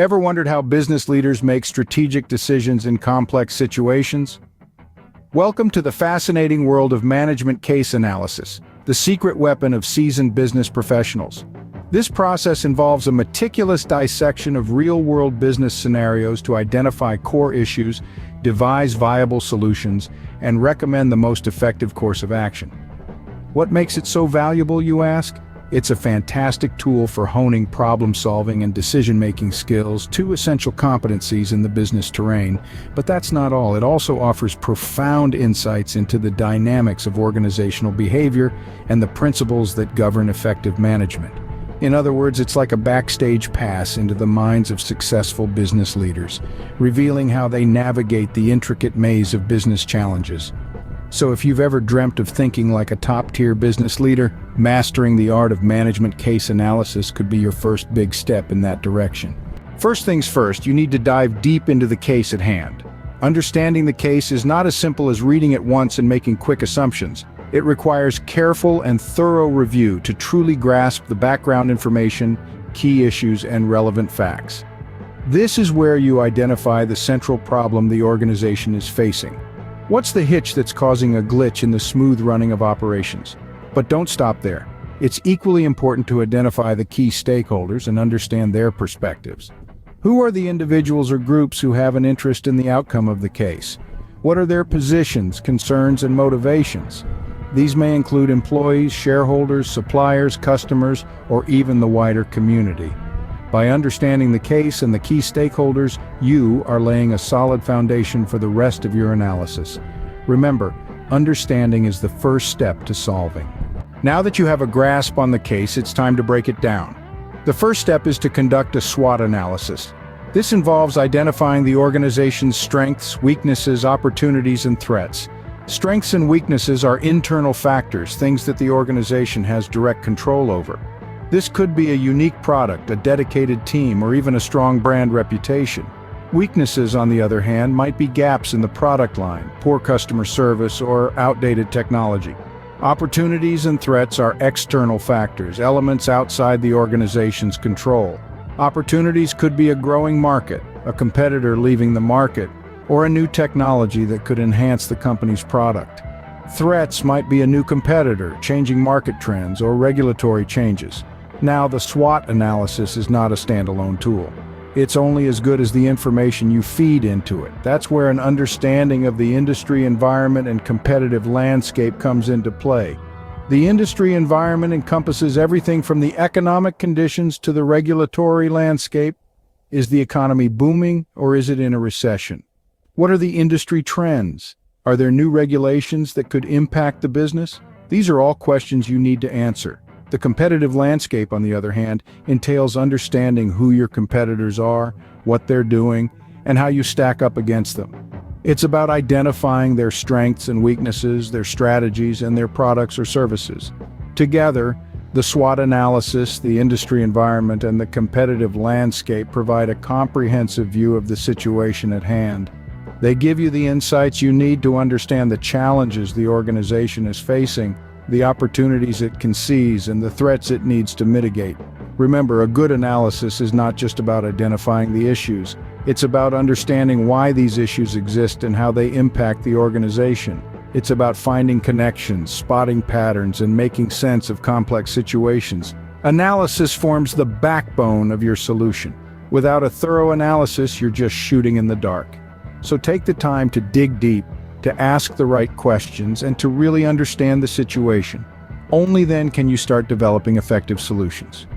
Ever wondered how business leaders make strategic decisions in complex situations? Welcome to the fascinating world of management case analysis, the secret weapon of seasoned business professionals. This process involves a meticulous dissection of real-world business scenarios to identify core issues, devise viable solutions, and recommend the most effective course of action. What makes it so valuable, you ask? It's a fantastic tool for honing problem-solving and decision-making skills, two essential competencies in the business terrain. But that's not all. It also offers profound insights into the dynamics of organizational behavior and the principles that govern effective management. In other words, it's like a backstage pass into the minds of successful business leaders, revealing how they navigate the intricate maze of business challenges. So if you've ever dreamt of thinking like a top-tier business leader, mastering the art of management case analysis could be your first big step in that direction. First things first, you need to dive deep into the case at hand. Understanding the case is not as simple as reading it once and making quick assumptions. It requires careful and thorough review to truly grasp the background information, key issues, and relevant facts. This is where you identify the central problem the organization is facing. What's the hitch that's causing a glitch in the smooth running of operations? But don't stop there. It's equally important to identify the key stakeholders and understand their perspectives. Who are the individuals or groups who have an interest in the outcome of the case? What are their positions, concerns, and motivations? These may include employees, shareholders, suppliers, customers, or even the wider community. By understanding the case and the key stakeholders, you are laying a solid foundation for the rest of your analysis. Remember, understanding is the first step to solving. Now that you have a grasp on the case, it's time to break it down. The first step is to conduct a SWOT analysis. This involves identifying the organization's strengths, weaknesses, opportunities, and threats. Strengths and weaknesses are internal factors, things that the organization has direct control over. This could be a unique product, a dedicated team, or even a strong brand reputation. Weaknesses, on the other hand, might be gaps in the product line, poor customer service, or outdated technology. Opportunities and threats are external factors, elements outside the organization's control. Opportunities could be a growing market, a competitor leaving the market, or a new technology that could enhance the company's product. Threats might be a new competitor, changing market trends, or regulatory changes. Now, the SWOT analysis is not a standalone tool. It's only as good as the information you feed into it. That's where an understanding of the industry environment and competitive landscape comes into play. The industry environment encompasses everything from the economic conditions to the regulatory landscape. Is the economy booming, or is it in a recession? What are the industry trends? Are there new regulations that could impact the business? These are all questions you need to answer. The competitive landscape, on the other hand, entails understanding who your competitors are, what they're doing, and how you stack up against them. It's about identifying their strengths and weaknesses, their strategies, and their products or services. Together, the SWOT analysis, the industry environment, and the competitive landscape provide a comprehensive view of the situation at hand. They give you the insights you need to understand the challenges the organization is facing, the opportunities it can seize, and the threats it needs to mitigate. Remember, a good analysis is not just about identifying the issues. It's about understanding why these issues exist and how they impact the organization. It's about finding connections, spotting patterns, and making sense of complex situations. Analysis forms the backbone of your solution. Without a thorough analysis, you're just shooting in the dark. So take the time to dig deep, to ask the right questions, and to really understand the situation. Only then can you start developing effective solutions.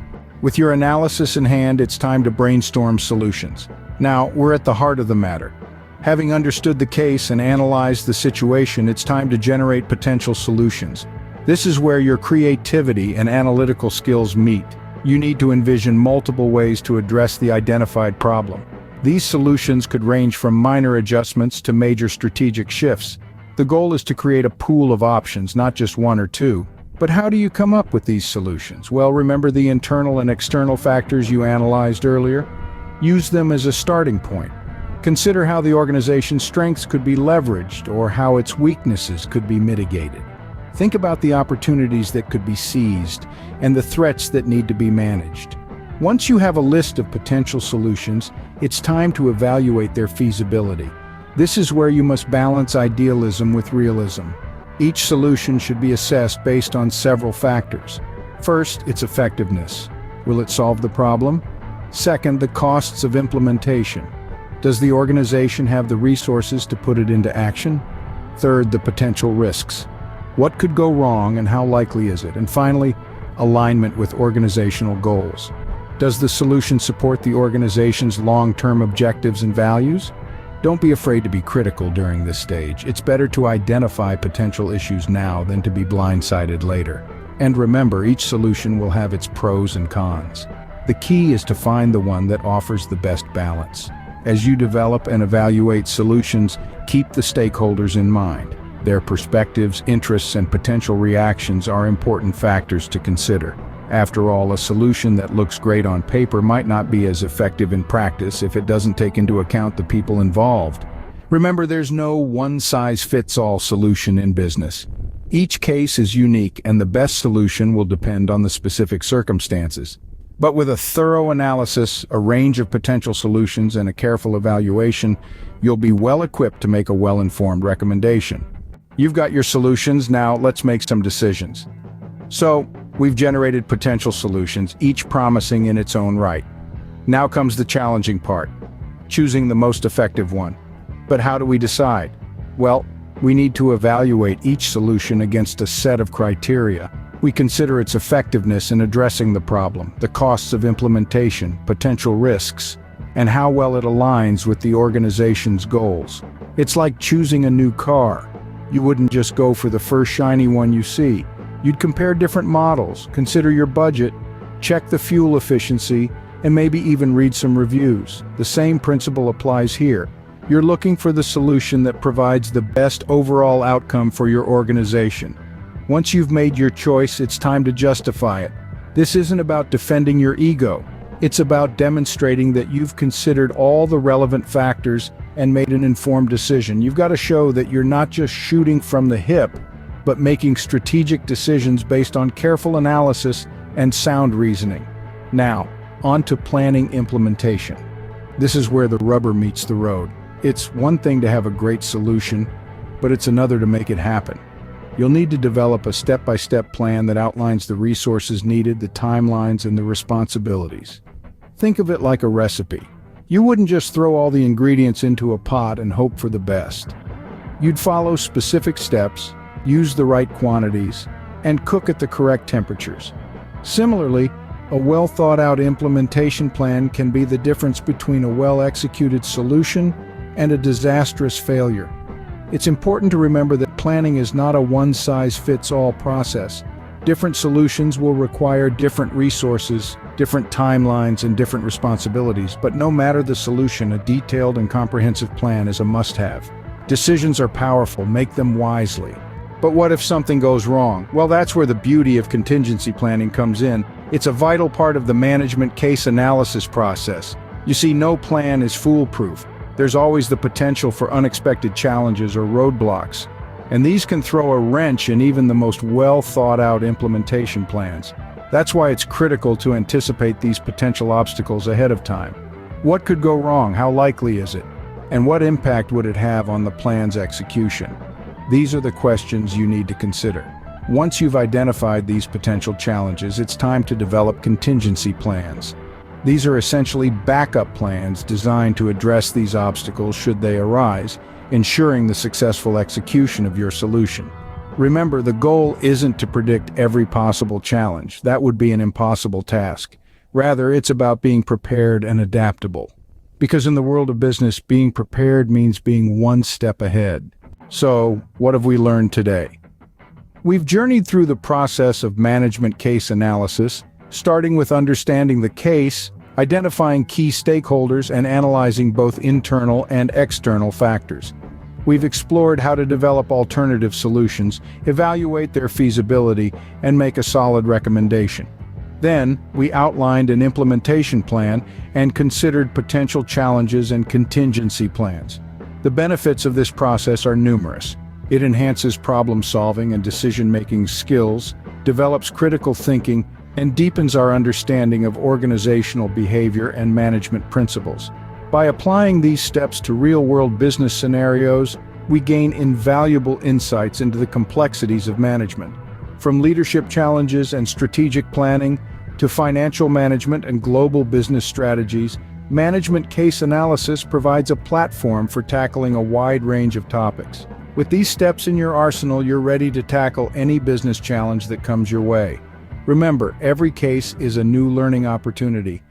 With your analysis in hand, it's time to brainstorm solutions. Now, we're at the heart of the matter. Having understood the case and analyzed the situation, it's time to generate potential solutions. This is where your creativity and analytical skills meet. You need to envision multiple ways to address the identified problem. These solutions could range from minor adjustments to major strategic shifts. The goal is to create a pool of options, not just one or two. But how do you come up with these solutions? Well, remember the internal and external factors you analyzed earlier? Use them as a starting point. Consider how the organization's strengths could be leveraged or how its weaknesses could be mitigated. Think about the opportunities that could be seized and the threats that need to be managed. Once you have a list of potential solutions, it's time to evaluate their feasibility. This is where you must balance idealism with realism. Each solution should be assessed based on several factors. First, its effectiveness. Will it solve the problem? Second, the costs of implementation. Does the organization have the resources to put it into action? Third, the potential risks. What could go wrong and how likely is it? And finally, alignment with organizational goals. Does the solution support the organization's long-term objectives and values? Don't be afraid to be critical during this stage. It's better to identify potential issues now than to be blindsided later. And remember, each solution will have its pros and cons. The key is to find the one that offers the best balance. As you develop and evaluate solutions, keep the stakeholders in mind. Their perspectives, interests, and potential reactions are important factors to consider. After all, a solution that looks great on paper might not be as effective in practice if it doesn't take into account the people involved. Remember, there's no one-size-fits-all solution in business. Each case is unique, and the best solution will depend on the specific circumstances. But with a thorough analysis, a range of potential solutions, and a careful evaluation, you'll be well equipped to make a well-informed recommendation. You've got your solutions, now let's make some decisions. So, we've generated potential solutions, each promising in its own right. Now comes the challenging part, choosing the most effective one. But how do we decide? Well, we need to evaluate each solution against a set of criteria. We consider its effectiveness in addressing the problem, the costs of implementation, potential risks, and how well it aligns with the organization's goals. It's like choosing a new car. You wouldn't just go for the first shiny one you see. You'd compare different models, consider your budget, check the fuel efficiency, and maybe even read some reviews. The same principle applies here. You're looking for the solution that provides the best overall outcome for your organization. Once you've made your choice, it's time to justify it. This isn't about defending your ego. It's about demonstrating that you've considered all the relevant factors and made an informed decision. You've got to show that you're not just shooting from the hip, but making strategic decisions based on careful analysis and sound reasoning. Now, on to planning implementation. This is where the rubber meets the road. It's one thing to have a great solution, but it's another to make it happen. You'll need to develop a step-by-step plan that outlines the resources needed, the timelines, and the responsibilities. Think of it like a recipe. You wouldn't just throw all the ingredients into a pot and hope for the best. You'd follow specific steps, use the right quantities, and cook at the correct temperatures. Similarly, a well-thought-out implementation plan can be the difference between a well-executed solution and a disastrous failure. It's important to remember that planning is not a one-size-fits-all process. Different solutions will require different resources, different timelines, and different responsibilities, but no matter the solution, a detailed and comprehensive plan is a must-have. Decisions are powerful, make them wisely. But what if something goes wrong? Well, that's where the beauty of contingency planning comes in. It's a vital part of the management case analysis process. You see, no plan is foolproof. There's always the potential for unexpected challenges or roadblocks. And these can throw a wrench in even the most well-thought-out implementation plans. That's why it's critical to anticipate these potential obstacles ahead of time. What could go wrong? How likely is it? And what impact would it have on the plan's execution? These are the questions you need to consider. Once you've identified these potential challenges, it's time to develop contingency plans. These are essentially backup plans designed to address these obstacles should they arise, ensuring the successful execution of your solution. Remember, the goal isn't to predict every possible challenge. That would be an impossible task. Rather, it's about being prepared and adaptable. Because in the world of business, being prepared means being one step ahead. So, what have we learned today? We've journeyed through the process of management case analysis, starting with understanding the case, identifying key stakeholders, and analyzing both internal and external factors. We've explored how to develop alternative solutions, evaluate their feasibility, and make a solid recommendation. Then, we outlined an implementation plan and considered potential challenges and contingency plans. The benefits of this process are numerous. It enhances problem-solving and decision-making skills, develops critical thinking, and deepens our understanding of organizational behavior and management principles. By applying these steps to real-world business scenarios, we gain invaluable insights into the complexities of management. From leadership challenges and strategic planning to financial management and global business strategies, management case analysis provides a platform for tackling a wide range of topics. With these steps in your arsenal, you're ready to tackle any business challenge that comes your way. Remember, every case is a new learning opportunity,